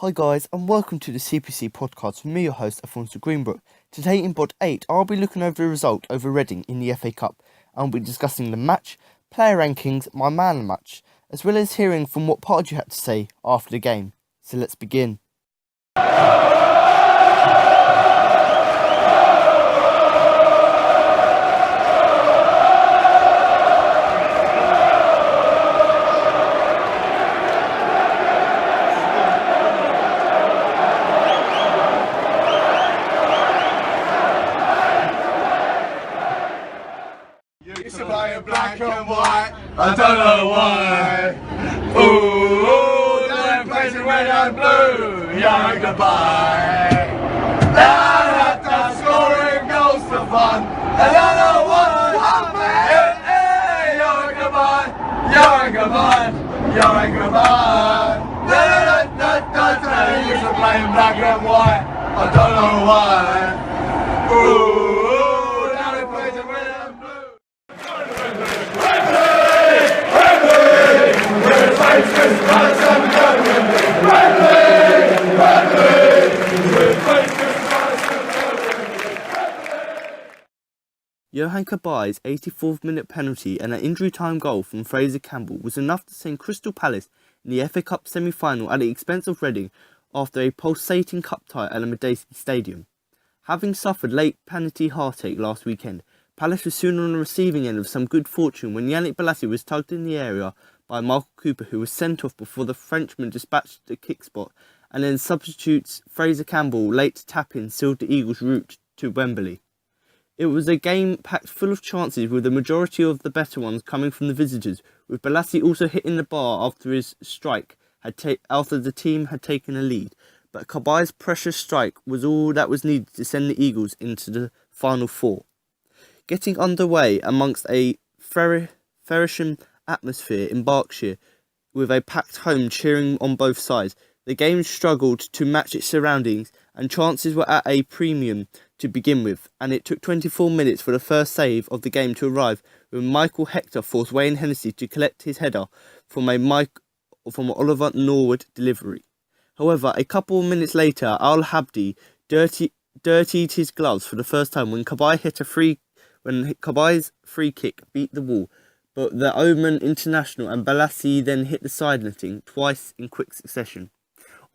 Hi guys, and welcome to the CPFC podcast from me, your host, Afonso Greenbrook. Today in Bod 8, I'll be looking over the result over Reading in the FA Cup, and I'll be discussing the match, player rankings, my man of the match, as well as hearing from what Pardew had to say after the game. So let's begin. Black and white, I don't know why. Ooh, then Fraizer red and blue, Yohan Cabaye. Now that scoring goes for fun, I don't know what happened. Hey, Yohan Cabaye, Yohan Cabaye, Yohan Cabaye. He's playing black and white, I don't know why. Ooh, now he plays it red and blue. Yohan Cabaye's 84th minute penalty and an injury time goal from Fraizer Campbell was enough to send Crystal Palace in the FA Cup semi-final at the expense of Reading after a pulsating cup tie at the Madejski Stadium. Having suffered late penalty heartache last weekend, Palace was soon on the receiving end of some good fortune when Yannick Bolasie was tugged in the area by Michael Cooper, who was sent off before the Frenchman dispatched the kick spot, and then substitutes Fraizer Campbell late tap-in sealed the Eagles' route to Wembley. It was a game packed full of chances, with the majority of the better ones coming from the visitors, with Bolasie also hitting the bar after his strike after the team had taken a lead. But Cabaye's precious strike was all that was needed to send the Eagles into the final four. Getting underway amongst a Frenchman atmosphere in Berkshire, with a packed home cheering on both sides, the game struggled to match its surroundings and chances were at a premium to begin with, and it took 24 minutes for the first save of the game to arrive when Michael Hector forced Wayne Hennessy to collect his header from Oliver Norwood delivery. However, a couple of minutes later, Al Habdi dirtied his gloves for the first time when Cabaye's free kick beat the wall, but the Oman international and Bolasie then hit the side netting twice in quick succession.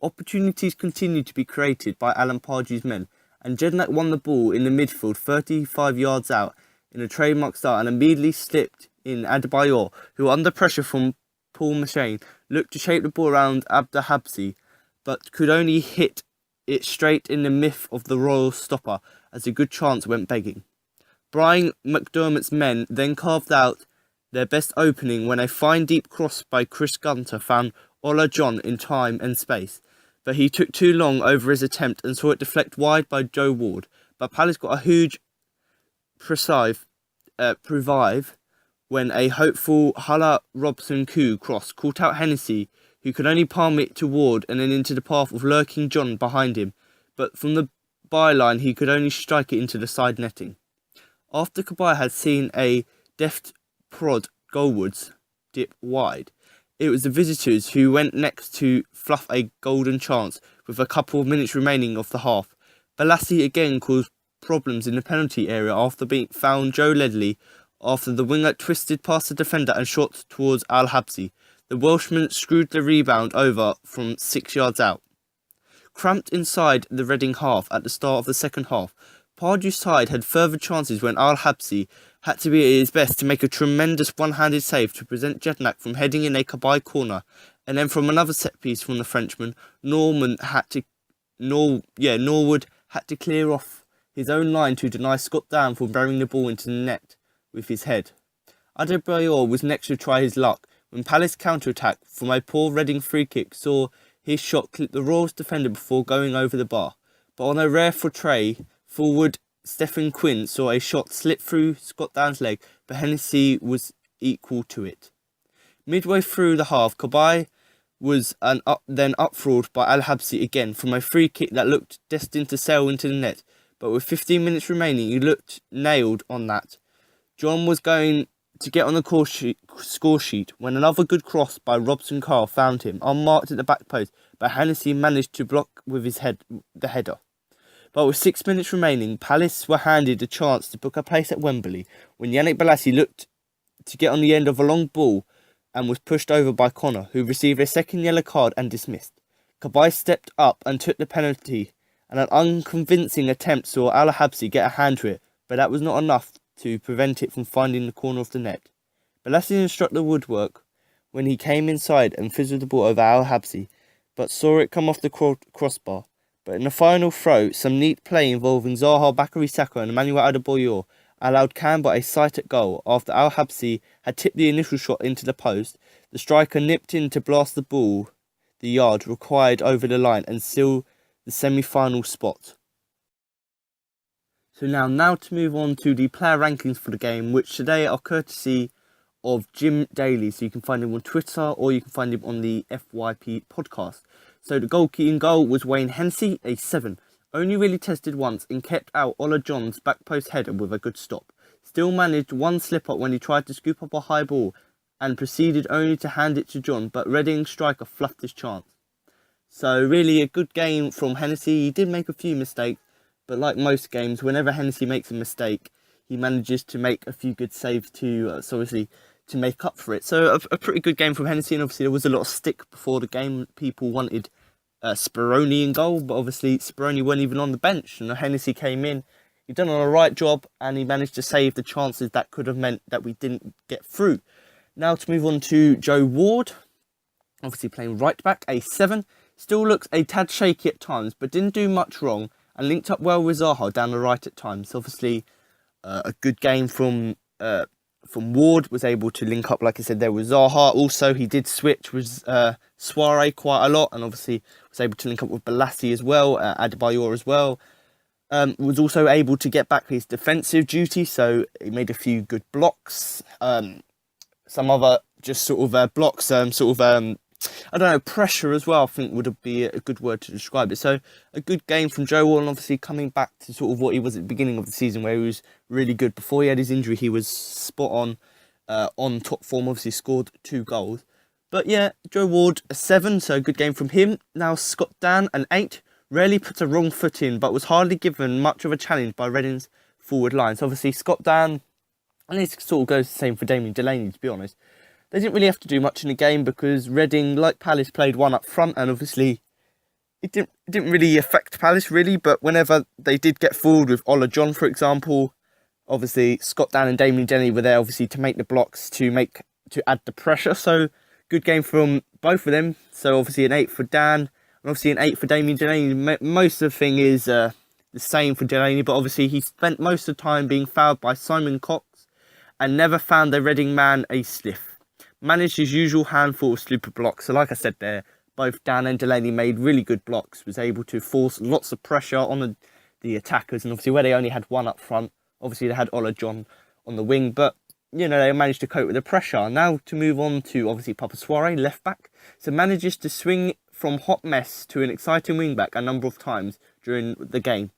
Opportunities continued to be created by Alan Pardew's men, and Yannick won the ball in the midfield 35 yards out in a trademark start and immediately slipped in Adebayor, who under pressure from Paul Machane looked to shape the ball around Habsi, but could only hit it straight in the midth of the Royal stopper as a good chance went begging. Brian McDermott's men then carved out their best opening when a fine deep cross by Chris Gunter found Ola John in time and space, but he took too long over his attempt and saw it deflect wide by Joe Ward. But Palace got a huge revive when a hopeful Hulla Robson-Koo cross caught out Hennessy, who could only palm it to Ward and then into the path of lurking John behind him, but from the byline he could only strike it into the side netting. After Cabaye had seen a deft prod goalwards dip wide, it was the visitors who went next to fluff a golden chance with a couple of minutes remaining of the half. Bolasie again caused problems in the penalty area after being found Joe Ledley after the winger twisted past the defender and shot towards Al Habsi. The Welshman screwed the rebound over from 6 yards out. Cramped inside the Reading half at the start of the second half, Pardew's side had further chances when Al Habsi had to be at his best to make a tremendous one-handed save to prevent Yannick from heading in a Cabaye corner, and then from another set piece from the Frenchman, Norwood had to clear off his own line to deny Scott Down from burying the ball into the net with his head. Adebayor was next to try his luck when Palace counter-attack from a poor Reading free kick saw his shot clip the Royals defender before going over the bar, but on a rare foray forward Stephen Quinn saw a shot slip through Scott Down's leg, but Hennessy was equal to it. Midway through the half, Cabaye was then upfraud by Al Habsi again from a free kick that looked destined to sail into the net, but with 15 minutes remaining he looked nailed on that. John was going to get on the score sheet when another good cross by Robson Carr found him unmarked at the back post, but Hennessy managed to block with his the header. But with 6 minutes remaining, Palace were handed a chance to book a place at Wembley when Yannick Bolasie looked to get on the end of a long ball and was pushed over by Connor, who received a second yellow card and dismissed. Cabaye stepped up and took the penalty, and an unconvincing attempt saw Al Habsi get a hand to it, but that was not enough to prevent it from finding the corner of the net. Bolasie struck the woodwork when he came inside and fizzled the ball over Al Habsi, but saw it come off the crossbar. But in the final throw, some neat play involving Zaha, Bakary Saka and Emmanuel Adebayor allowed Campbell a sight at goal. After Al Habsi had tipped the initial shot into the post, the striker nipped in to blast the ball the yard required over the line and seal the semi-final spot. So now to move on to the player rankings for the game, which today are courtesy of Jim Daly. So you can find him on Twitter or you can find him on the FYP podcast. So the goalkeeping goal was Wayne Hennessy, a 7. Only really tested once and kept out Ola John's back post header with a good stop. Still managed one slip-up when he tried to scoop up a high ball and proceeded only to hand it to John, but Reading striker fluffed his chance. So really a good game from Hennessy. He did make a few mistakes, but like most games, whenever Hennessy makes a mistake, he manages to make a few good saves to make up for it. So a pretty good game from Hennessy, and obviously there was a lot of stick before the game. People wanted Speroni in goal, but obviously Speroni wasn't even on the bench, and Hennessy came in. He done a right job, and he managed to save the chances that could have meant that we didn't get through. Now to move on to Joe Ward, obviously playing right back, a 7. Still looks a tad shaky at times, but didn't do much wrong and linked up well with Zaha down the right at times. Obviously, a good game from Ward, was able to link up, like I said, there with Zaha. Also, he did switch with Soiree quite a lot, and obviously was able to link up with Bolasie as well, Adebayor as well. Was also able to get back his defensive duty, so he made a few good blocks. Some other just sort of blocks, I don't know, pressure as well, I think would be a good word to describe it. So a good game from Joe Ward, and obviously coming back to sort of what he was at the beginning of the season, where he was really good. Before he had his injury, he was spot on top form, obviously scored 2 goals. But yeah, Joe Ward, a 7, so a good game from him. Now Scott Dan, an 8, rarely puts a wrong foot in, but was hardly given much of a challenge by Reading's forward line. So obviously Scott Dan, and this sort of goes the same for Damien Delaney, to be honest. They didn't really have to do much in the game because Reading, like Palace, played one up front, and obviously it didn't really affect Palace really. But whenever they did get forward with Ola John, for example, obviously Scott Dan and Damien Delaney were there obviously to make the blocks, to add the pressure. So good game from both of them. So obviously an 8 for Dan, and obviously an 8 for Damien Delaney. Most of the thing is the same for Delaney, but obviously he spent most of the time being fouled by Simon Cox and never found the Reading man a sniff. Managed his usual handful of super blocks. So like I said there, both Dan and Delaney made really good blocks, was able to force lots of pressure on the attackers, and obviously where they only had one up front, obviously they had Ola John on the wing, but you know, they managed to cope with the pressure. Now to move on to obviously Papa Soiree, left back. So manages to swing from hot mess to an exciting wing back a number of times during the game.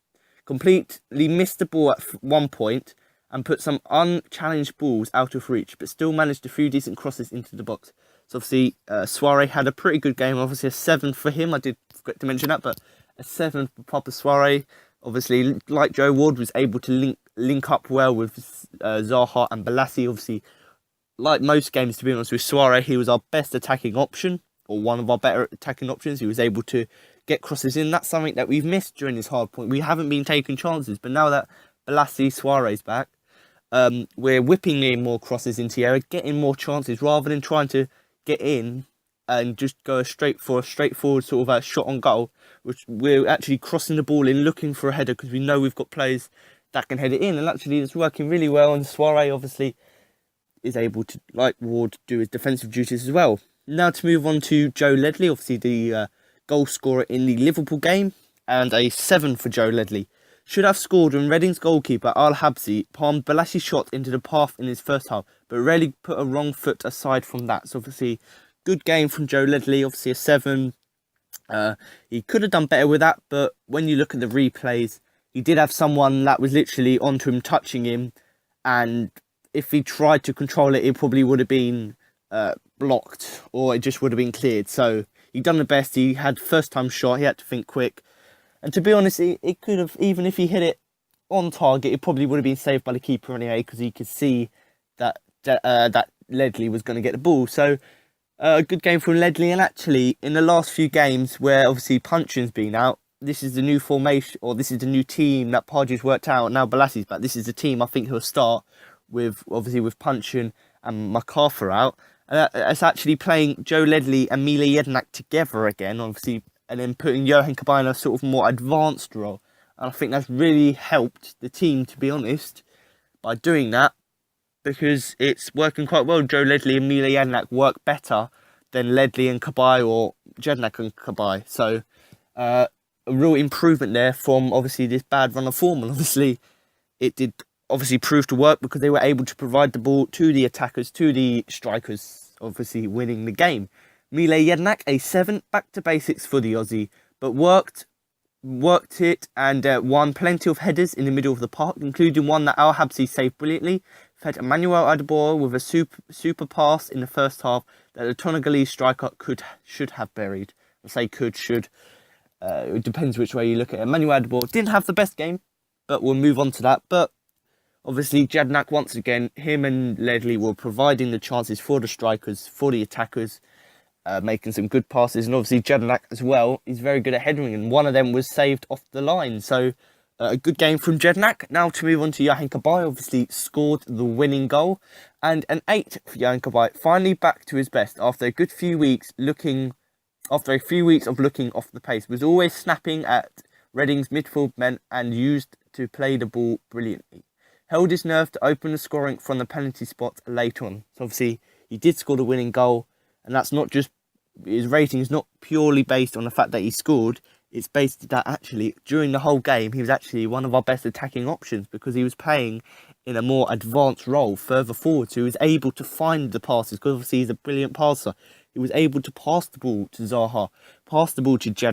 Completely missed the ball at one point and put some unchallenged balls out of reach, but still managed a few decent crosses into the box. So obviously, Soiree had a pretty good game. Obviously, a 7 for him. I did forget to mention that, but a 7 for Papa Soiree. Obviously, like Joe Ward, was able to link up well with Zaha and Bolasie. Obviously, like most games, to be honest, with Soiree, he was our best attacking option, or one of our better attacking options. He was able to get crosses in. That's something that we've missed during this hard point. We haven't been taking chances, but now that Bolasie, Soiree's back, we're whipping in more crosses into the area, getting more chances, rather than trying to get in and just go for a straightforward sort of a shot on goal, which we're actually crossing the ball in, looking for a header, because we know we've got players that can head it in, and actually it's working really well. And Soiree obviously is able to, like Ward, do his defensive duties as well. Now to move on to Joe Ledley, obviously the goal scorer in the Liverpool game, and a 7 for Joe Ledley. Should have scored when Reading's goalkeeper Al Habsi palmed Bolasie's shot into the path in his first half, but rarely put a wrong foot aside from that. So obviously, good game from Joe Ledley, obviously a 7. He could have done better with that, but when you look at the replays, he did have someone that was literally onto him, touching him, and if he tried to control it, it probably would have been blocked, or it just would have been cleared. So he done the best. He had first time shot. He had to think quick. And to be honest, it could have, even if he hit it on target, it probably would have been saved by the keeper anyway, because he could see that Ledley was going to get the ball. So a good game from Ledley. And actually, in the last few games where obviously Punchin's been out, this is the new formation, or this is the new team that Pardew's worked out. Now Bolasie's back. This is the team I think he'll start with, obviously with Punchin and MacArthur out. And it's actually playing Joe Ledley and Mile Jednak together again, obviously, and then putting Yohan Cabaye in a sort of more advanced role. And I think that's really helped the team, to be honest, by doing that, because it's working quite well. Joe Ledley and Mile Jednak work better than Ledley and Cabaye, or Jednak and Cabaye. So a real improvement there from obviously this bad run of form. And obviously it did obviously prove to work, because they were able to provide the ball to the attackers, to the strikers, obviously winning the game. Mile Jednak, a 7, back to basics for the Aussie, but worked it and won plenty of headers in the middle of the park, including one that Al Habsi saved brilliantly. Fed Emmanuel Adebayor with a super pass in the first half that the Senegalese striker should have buried. I say should. It depends which way you look at it. Emmanuel Adebayor didn't have the best game, but we'll move on to that. But obviously, Jednak, once again, him and Ledley were providing the chances for the strikers, for the attackers, making some good passes. And obviously, Jednak as well, he's very good at heading, and one of them was saved off the line. So, a good game from Jednak. Now to move on to Yohan Cabaye, obviously scored the winning goal. And an 8 for Yohan Cabaye, finally back to his best after a good few weeks of looking off the pace. Was always snapping at Reading's midfield men and used to play the ball brilliantly. Held his nerve to open the scoring from the penalty spot late on. So obviously he did score the winning goal, and that's not just, his rating is not purely based on the fact that he scored. It's based that actually during the whole game he was actually one of our best attacking options, because he was playing in a more advanced role further forward. So he was able to find the passes, because obviously he's a brilliant passer. He was able to pass the ball to Zaha, pass the ball to to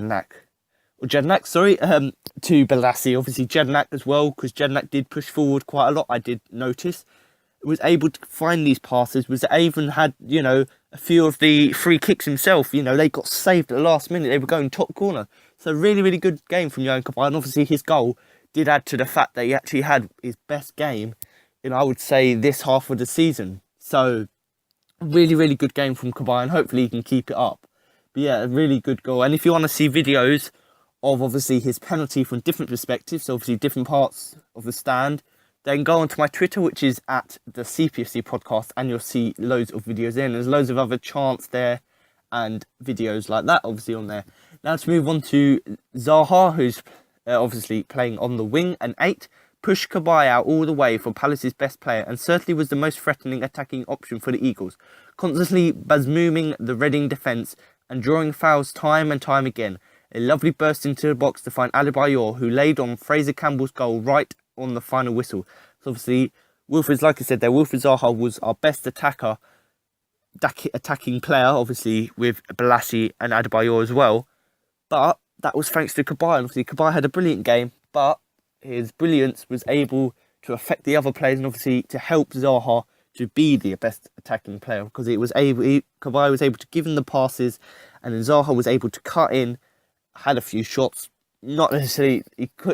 Bolasie. Obviously Jednak as well, because Jednak did push forward quite a lot, I did notice. Was able to find these passes, was even had, a few of the free kicks himself. They got saved at the last minute. They were going top corner. So really, really good game from Yohan Cabaye. And obviously his goal did add to the fact that he actually had his best game in, I would say, this half of the season. So really, really good game from Cabaye, and hopefully he can keep it up. But yeah, a really good goal. And if you want to see videos of obviously his penalty from different perspectives, so obviously different parts of the stand, then go onto my Twitter, which is at the CPFC podcast, and you'll see loads of videos in. There's loads of other chants there and videos like that obviously on there. Now to move on to Zaha, who's obviously playing on the wing, an 8. Pushed Cabaye out all the way for Palace's best player, and certainly was the most threatening attacking option for the Eagles, constantly basmooming the Reading defence and drawing fouls time and time again. A lovely burst into the box to find Adebayor, who laid on Fraizer Campbell's goal right on the final whistle. So obviously, like I said there, Wilfried Zaha was our best attacking player, obviously with Bolasie and Adebayor as well. But that was thanks to Cabaye. Obviously, Cabaye had a brilliant game, but his brilliance was able to affect the other players, and obviously to help Zaha to be the best attacking player, because Cabaye was able to give him the passes, and then Zaha was able to cut in, had a few shots, not necessarily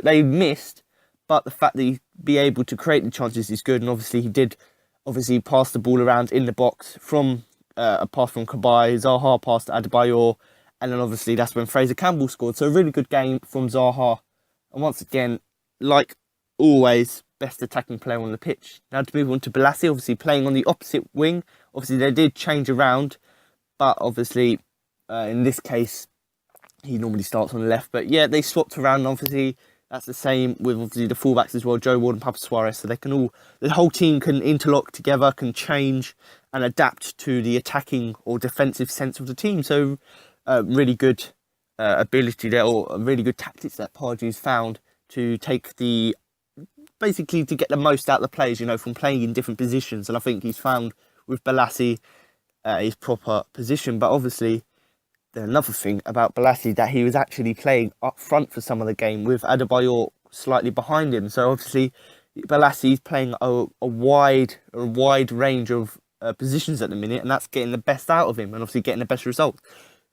they missed, but the fact that he'd be able to create the chances is good. And obviously he did pass the ball around in the box from a pass from Cabaye. Zaha passed to Adebayor, and then obviously that's when Fraizer Campbell scored. So a really good game from Zaha, and once again, like always, best attacking player on the pitch. Now to move on to Bolasie, obviously playing on the opposite wing. Obviously they did change around, but obviously in this case he normally starts on the left. But yeah, they swapped around, and obviously that's the same with obviously the fullbacks as well, Joe Ward and Papa Suarez. So they can the whole team can interlock together, can change and adapt to the attacking or defensive sense of the team. So really good ability there, or really good tactics that Pardew's found to take basically to get the most out of the players, from playing in different positions. And I think he's found with Bolasie his proper position. But obviously, another thing about Bolasie, that he was actually playing up front for some of the game with Adebayor slightly behind him. So obviously, Bolasie playing a wide range of positions at the minute, and that's getting the best out of him, and obviously getting the best result.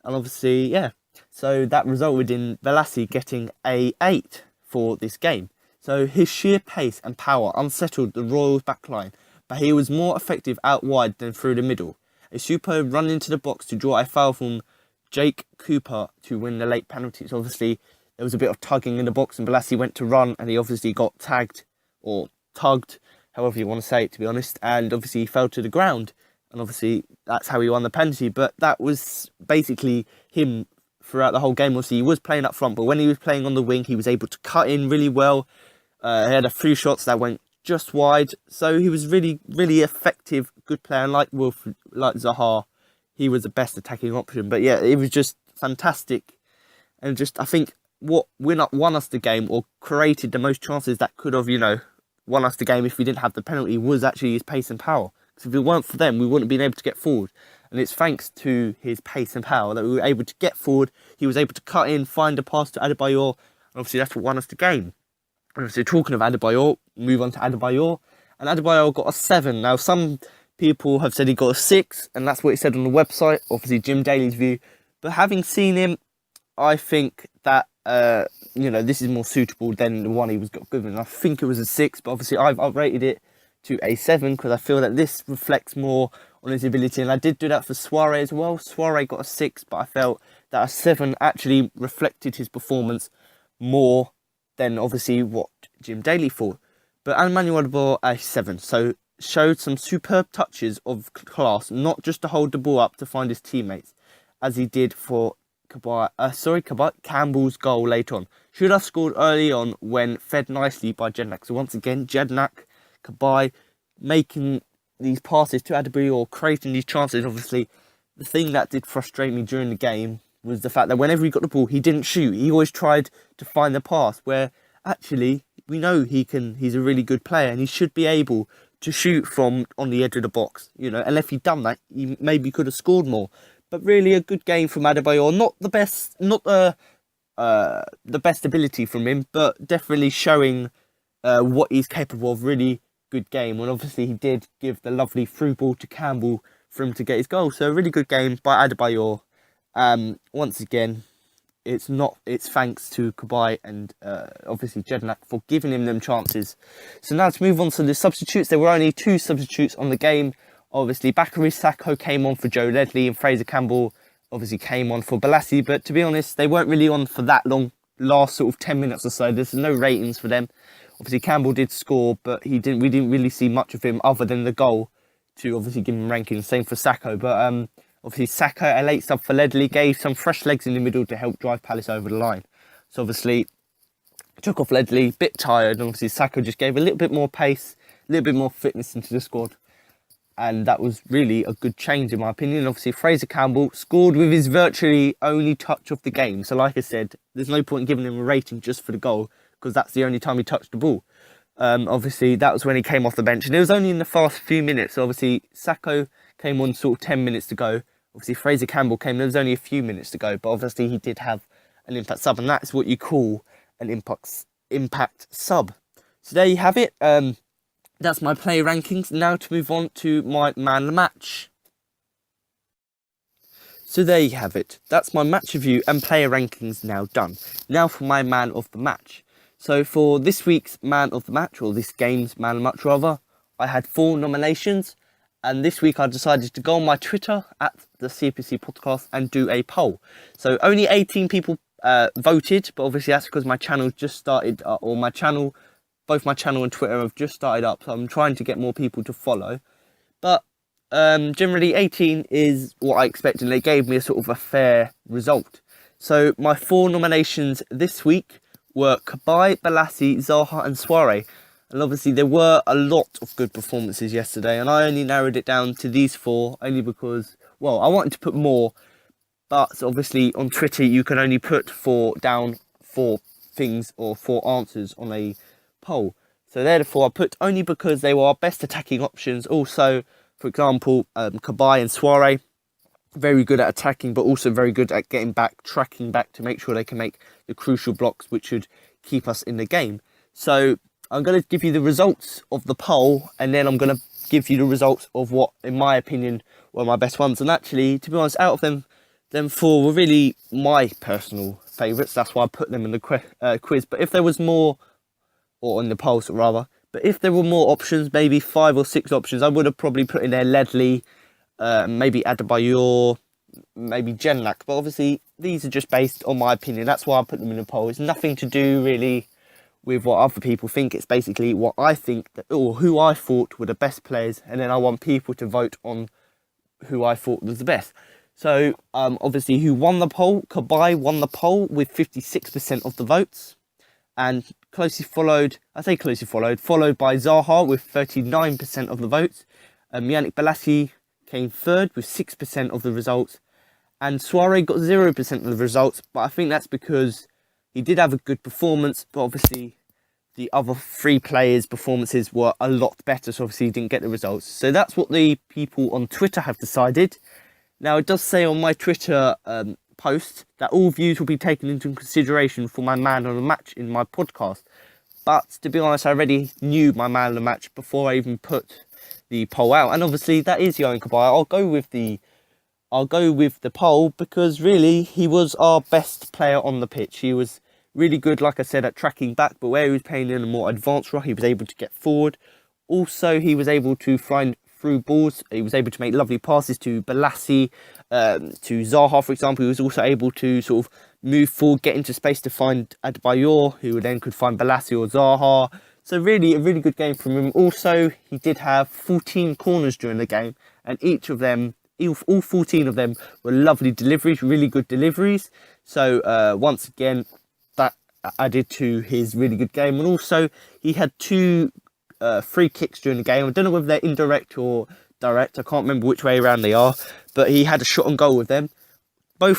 And obviously, yeah, so that resulted in Bolasie getting a 8 for this game. So his sheer pace and power unsettled the Royals' backline, but he was more effective out wide than through the middle. A superb run into the box to draw a foul from Jake Cooper to win the late penalty. So obviously, there was a bit of tugging in the box, and Bolasie went to run, and he obviously got tagged or tugged, however you want to say it, to be honest, and obviously he fell to the ground, and obviously that's how he won the penalty. But that was basically him throughout the whole game. Obviously he was playing up front, but when he was playing on the wing, he was able to cut in really well. He had a few shots that went just wide, so he was really effective, good player. And like Zaha, he was the best attacking option. But yeah, it was just fantastic, and just I think what won us the game, or created the most chances that could have, won us the game if we didn't have the penalty, was actually his pace and power. Because if it weren't for them, we wouldn't have been able to get forward. And it's thanks to his pace and power that we were able to get forward. He was able to cut in, find a pass to Adebayor, and obviously that's what won us the game. And obviously talking of Adebayor, move on to Adebayor. And Adebayor got a 7. Now some people have said he got a 6, and that's what he said on the website, obviously Jim Daly's view. But having seen him, I think that this is more suitable than the one he was given. I think it was a 6, but obviously I've rated it to a 7 because I feel that this reflects more on his ability, and I did do that for Soiree as well. Soiree got a 6, but I felt that a 7 actually reflected his performance more than obviously what Jim Daly thought. But Emmanuel Adebayor a 7, so showed some superb touches of class, not just to hold the ball up to find his teammates, as he did for Campbell's goal late on. Should have scored early on when fed nicely by Jednak. So once again, Cabaye making these passes to Adebayor, creating these chances. Obviously, the thing that did frustrate me during the game was the fact that whenever he got the ball, he didn't shoot. He always tried to find the pass, where actually we know he's a really good player and he should be able to shoot from on the edge of the box. And if he'd done that, he maybe could have scored more. But really a good game from Adebayor. Not the best, not the best ability from him, but definitely showing what he's capable of. Really good game. And obviously he did give the lovely through ball to Campbell for him to get his goal. So a really good game by Adebayor. Once again, it's thanks to Cabaye and obviously Jednak for giving him them chances. So now to move on to the substitutes. There were only 2 substitutes on the game. Obviously, Bakary Sakho came on for Joe Ledley, and Fraizer Campbell obviously came on for Bolasie. But to be honest, they weren't really on for that long, last sort of 10 minutes or so. There's no ratings for them. Obviously, Campbell did score, but we didn't really see much of him other than the goal to obviously give him rankings. Same for Sakho. But obviously, Sakho, a late sub for Ledley, gave some fresh legs in the middle to help drive Palace over the line. So obviously, took off Ledley, bit tired, and obviously Sakho just gave a little bit more pace, a little bit more fitness into the squad. And that was really a good change in my opinion. Obviously, Fraizer Campbell scored with his virtually only touch of the game. So like I said, there's no point in giving him a rating just for the goal, because that's the only time he touched the ball. Obviously, that was when he came off the bench. And it was only in the first few minutes. So obviously, Sakho came on sort of 10 minutes to go. Obviously, Fraizer Campbell came, there was only a few minutes to go. But obviously, he did have an impact sub. And that's what you call an impact sub. So there you have it. That's my player rankings. Now to move on to my man of the match. So there you have it. That's my match review and player rankings now done. Now for my man of the match. So for this week's man of the match, or this game's man of the match rather, I had 4 nominations. And this week I decided to go on my Twitter at the CPFC podcast and do a poll. So only 18 people voted, but obviously that's because my channel just started, both my channel and Twitter have just started up, so I'm trying to get more people to follow. But generally 18 is what I expected, and they gave me a sort of a fair result. So my 4 nominations this week were Cabaye, Bolasie, Zaha and Soiree. And obviously there were a lot of good performances yesterday, and I only narrowed it down to these 4 only because, well, I wanted to put more, but obviously on Twitter you can only put 4 things or 4 answers on a poll. So therefore I put only because they were our best attacking options. Also, for example, Cabaye and Soiree, very good at attacking, but also very good at getting back, tracking back to make sure they can make the crucial blocks which should keep us in the game. So I'm going to give you the results of the poll, and then I'm going to give you the results of what, in my opinion, were my best ones. And actually, to be honest, out of them four were really my personal favourites. That's why I put them in the quiz. But if there was more, or in the polls rather, but if there were more options, maybe 5 or 6 options, I would have probably put in there Ledley, maybe Adebayor, maybe Yannick. But obviously, these are just based on my opinion. That's why I put them in the poll. It's nothing to do really with what other people think. It's basically what I think, or who I thought were the best players, and then I want people to vote on who I thought was the best. So, obviously, who won the poll? Cabaye won the poll with 56% of the votes, and followed by Zaha with 39% of the votes. Yannick Bolasie came third with 6% of the results, and Suarez got 0% of the results, but I think that's because he did have a good performance, but obviously the other 3 players' performances were a lot better, so obviously he didn't get the results. So that's what the people on Twitter have decided. Now, it does say on my Twitter post that all views will be taken into consideration for my man of the match in my podcast. But to be honest, I already knew my man of the match before I even put the poll out. And obviously that is Yohan Cabaye. I'll go with the poll because really he was our best player on the pitch. He was really good, like I said, at tracking back, but where he was playing in a more advanced role, he was able to get forward. Also, he was able to find through balls. He was able to make lovely passes to Bolasie, to Zaha, for example. He was also able to sort of move forward, get into space to find Adebayor, who then could find Bolasie or Zaha. So really, a really good game from him. Also, he did have 14 corners during the game, and all 14 of them were lovely deliveries, really good deliveries. So once again, that added to his really good game. And also, he had 2 free kicks during the game. I don't know whether they're indirect or direct. I can't remember which way around they are. But he had a shot on goal with them. Both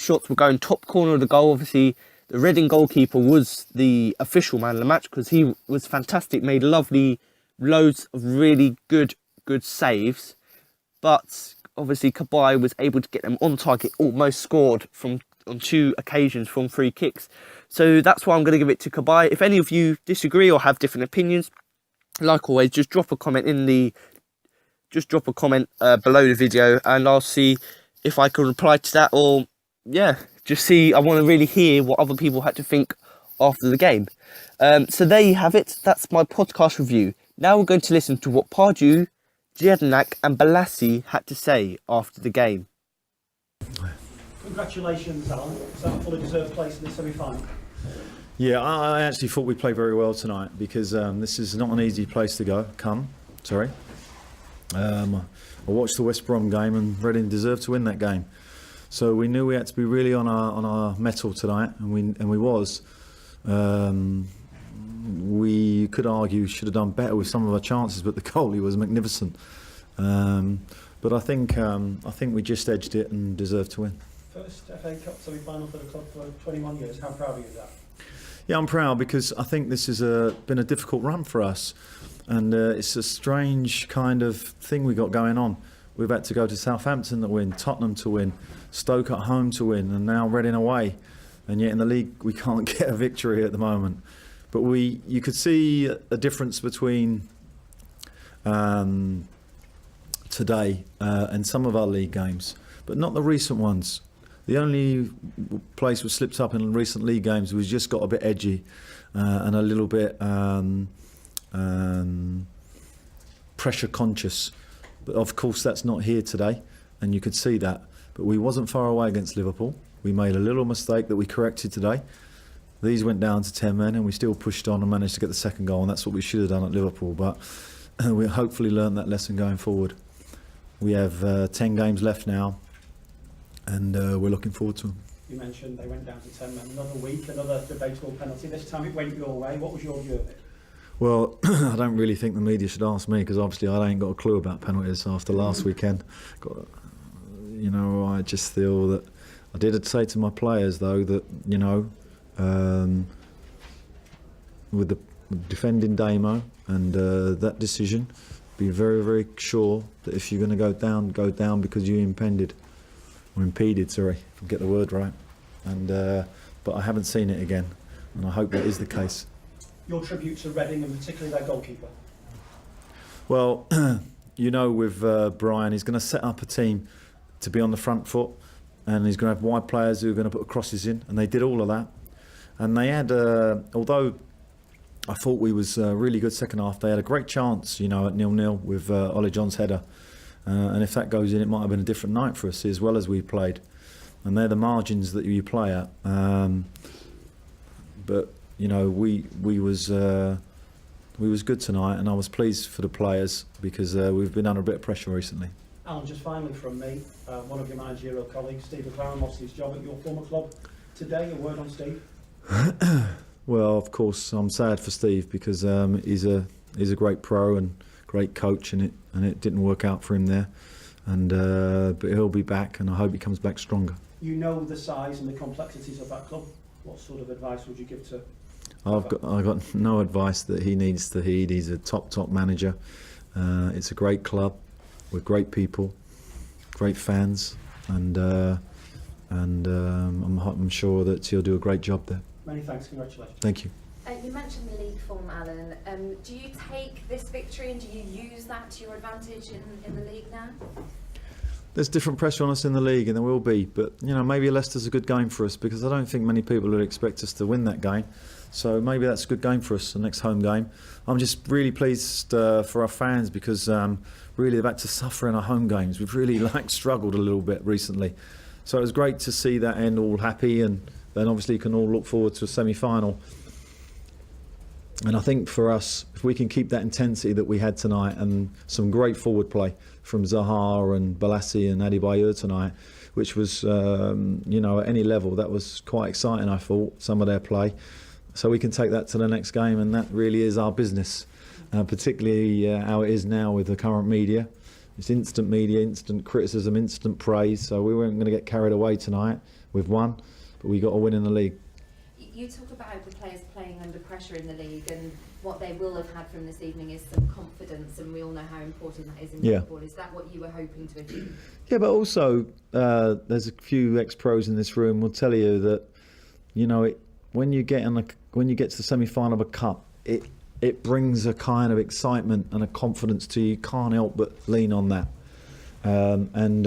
shots were going top corner of the goal. Obviously, the Reading goalkeeper was the official man of the match because he was fantastic. Made loads of really good saves. But obviously, Cabaye was able to get them on target. Almost scored on 2 occasions from free kicks. So that's why I'm going to give it to Cabaye. If any of you disagree or have different opinions, like always, just drop a comment below the video, and I'll see if I can reply to that. Or I want to really hear what other people had to think after the game. So there you have it. That's my podcast review. Now we're going to listen to what Pardew, Yannick and Bolasie had to say after the game. Congratulations, Alan. Is that a fully deserved place in the semi-final? Yeah, I actually thought we played very well tonight because this is not an easy place to come. I watched the West Brom game and Reading deserved to win that game. So we knew we had to be really on our mettle tonight, and we was. We could argue should have done better with some of our chances, but the goalie was magnificent. But I think we just edged it and deserved to win. First FA Cup semi-final for the club for 21 years. How proud are you of that? Yeah, I'm proud because I think this has been a difficult run for us, and it's a strange kind of thing we got going on. We've had to go to Southampton to win, Tottenham to win, Stoke at home to win, and now Reading away, and yet in the league we can't get a victory at the moment. But you could see a difference between today and some of our league games, but not the recent ones. The only place we slipped up in recent league games was just got a bit edgy and a little bit pressure conscious. But of course that's not here today, and you could see that. But we wasn't far away against Liverpool. We made a little mistake that we corrected today. These went down to 10 men and we still pushed on and managed to get the second goal, and that's what we should have done at Liverpool. But we hopefully learned that lesson going forward. We have 10 games left now, and we're looking forward to them. You mentioned they went down to 10 men. Another week, another debatable penalty. This time it went your way. What was your view of it? Well, I don't really think the media should ask me, because obviously I ain't got a clue about penalties after last weekend. I just feel that I did say to my players though that with the defending Damo and that decision, be very, very sure that if you're going to go down because you impeded, sorry, if I get the word right. And but I haven't seen it again, and I hope that is the case. your tribute to Reading and particularly their goalkeeper? Well, you know, with Brian, he's going to set up a team to be on the front foot, and he's going to have wide players who are going to put crosses in, and they did all of that. And they had, although I thought we was really good second half, they had a great chance, you know, at 0-0 with Ollie John's header. And if that goes in, it might have been a different night for us as well as we played. And they're the margins that you play at. But you know, we was good tonight, and I was pleased for the players because we've been under a bit of pressure recently. Alan, just finally from me, one of your managerial colleagues, Steve McLaren, lost his job at your former club today. A word on Steve? Well, of course, I'm sad for Steve because he's a great pro and great coach, and it didn't work out for him there. And but he'll be back, and I hope he comes back stronger. You know the size and the complexities of that club. What sort of advice would you give to? I've got no advice that he needs to heed. He's a top manager. It's a great club with great people, great fans, and I'm sure that he'll do a great job there. Many thanks, congratulations. Thank you. You mentioned the league form, Alan. Do you take this victory and do you use that to your advantage in the league now? There's different pressure on us in the league, and there will be. But you know, maybe Leicester's a good game for us because I don't think many people would expect us to win that game. So maybe that's a good game for us, the next home game. I'm just really pleased for our fans because really they've had to suffer in our home games. We've really struggled a little bit recently. So it was great to see that end all happy, and then obviously you can all look forward to a semi-final. And I think for us, if we can keep that intensity that we had tonight and some great forward play from Zaha and Bolasie and Adebayor tonight, which was, you know, at any level, that was quite exciting, I thought, some of their play. So we can take that to the next game, and that really is our business, particularly how it is now with the current media. It's instant media, instant criticism, instant praise. So we weren't going to get carried away tonight. We've won, but we got to win in the league. You talk about the players playing under pressure in the league, and what they will have had from this evening is some confidence, and we all know how important that is in football. Is that what you were hoping to achieve? Yeah, but also there's a few ex-pros in this room will tell you that, you know, when you get to the semi-final of a cup, it brings a kind of excitement and a confidence to you. You can't help but lean on that, and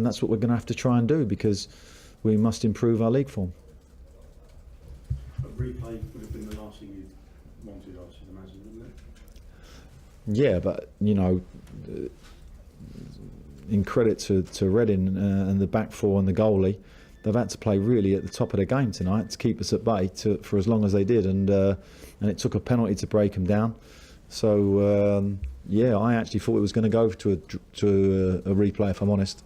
that's what we're going to have to try and do because we must improve our league form. Replay would have been the last thing you wanted, I should imagine, wouldn't it? Yeah, but you know, in credit to Reading and the back four and the goalie, they've had to play really at the top of their game tonight to keep us at bay for as long as they did, and it took a penalty to break them down. So yeah, I actually thought it was going to go to a replay, if I'm honest.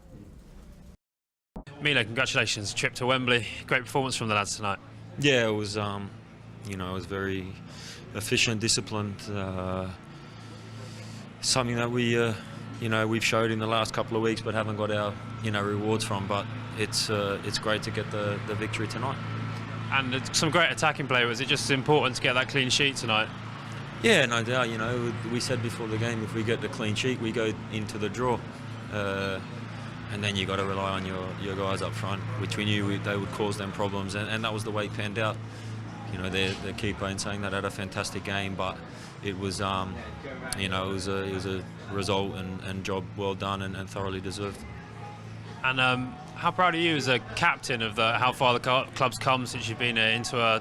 Milo, congratulations, trip to Wembley. Great performance from the lads tonight. Yeah, it was, you know, it was very efficient, disciplined. Something that we, you know, we've showed in the last couple of weeks, but haven't got our, you know, rewards from. But it's great to get the victory tonight. And some great attacking play. Was it just important to get that clean sheet tonight? Yeah, no doubt. You know, we said before the game, if we get the clean sheet, we go into the draw. And then you got to rely on your guys up front, which we knew they would cause them problems, and that was the way it panned out. You know, the keeper in saying that had a fantastic game, but it was, you know, it was a result and job well done and thoroughly deserved. And how proud are you as a captain of how far the club's come since you've been into a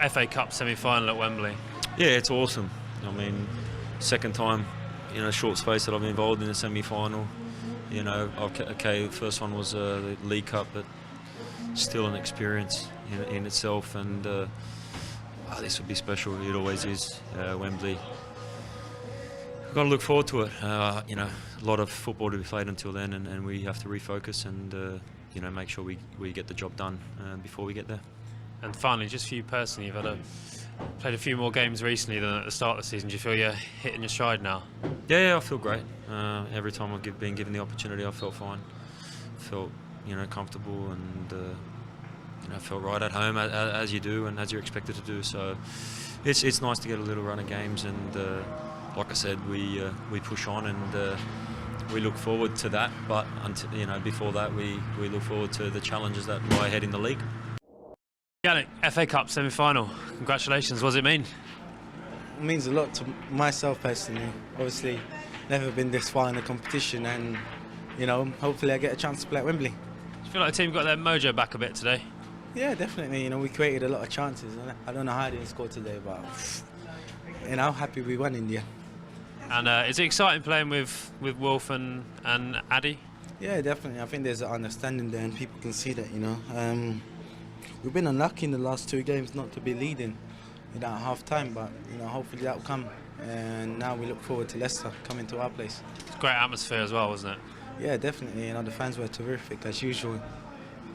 FA Cup semi-final at Wembley? Yeah, it's awesome. I mean, second time in a short space that I've been involved in a semi-final. You know, okay, the first one was the League Cup, but still an experience in itself, and this would be special. It always is. Wembley. We've got to look forward to it. You know, a lot of football to be played until then, and we have to refocus and you know, make sure we get the job done before we get there. And finally, just for you personally, you've played a few more games recently than at the start of the season. Do you feel you're hitting your stride now? Yeah, I feel great. Every time I've been given the opportunity, I felt fine. Felt, you know, comfortable, and you know, felt right at home as you do and as you're expected to do. So it's nice to get a little run of games, and like I said, we push on and we look forward to that. But until, you know, before that, we look forward to the challenges that lie ahead in the league. Yannick, FA Cup semi-final. Congratulations. What does it mean? means a lot to myself personally. Obviously, never been this far in a competition, and you know, hopefully I get a chance to play at Wembley. Do you feel like the team got their mojo back a bit today? Yeah, definitely. You know, we created a lot of chances. I don't know how I didn't score today, but you know, happy we won in the end. And is it exciting playing with Wolf and Addy? Yeah, definitely. I think there's an understanding there, and people can see that. You know, we've been unlucky in the last 2 games not to be leading at half time, but you know, hopefully that will come. And now we look forward to Leicester coming to our place. It's a great atmosphere as well, wasn't it? Yeah, definitely. You know, the fans were terrific as usual.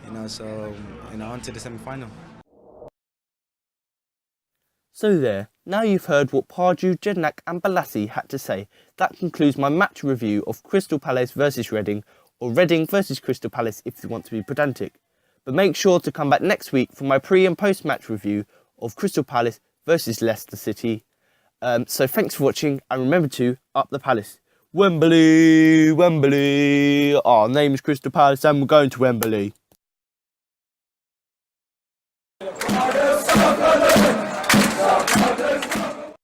You know, so you know, on to the semi-final. So there, now you've heard what Pardew, Jednak and Bolasie had to say. That concludes my match review of Crystal Palace versus Reading, or Reading versus Crystal Palace if you want to be pedantic. But make sure to come back next week for my pre and post match review of Crystal Palace versus Leicester City. So thanks for watching, and remember to up the Palace. Wembley, Wembley. Our name's Crystal Palace and we're going to Wembley.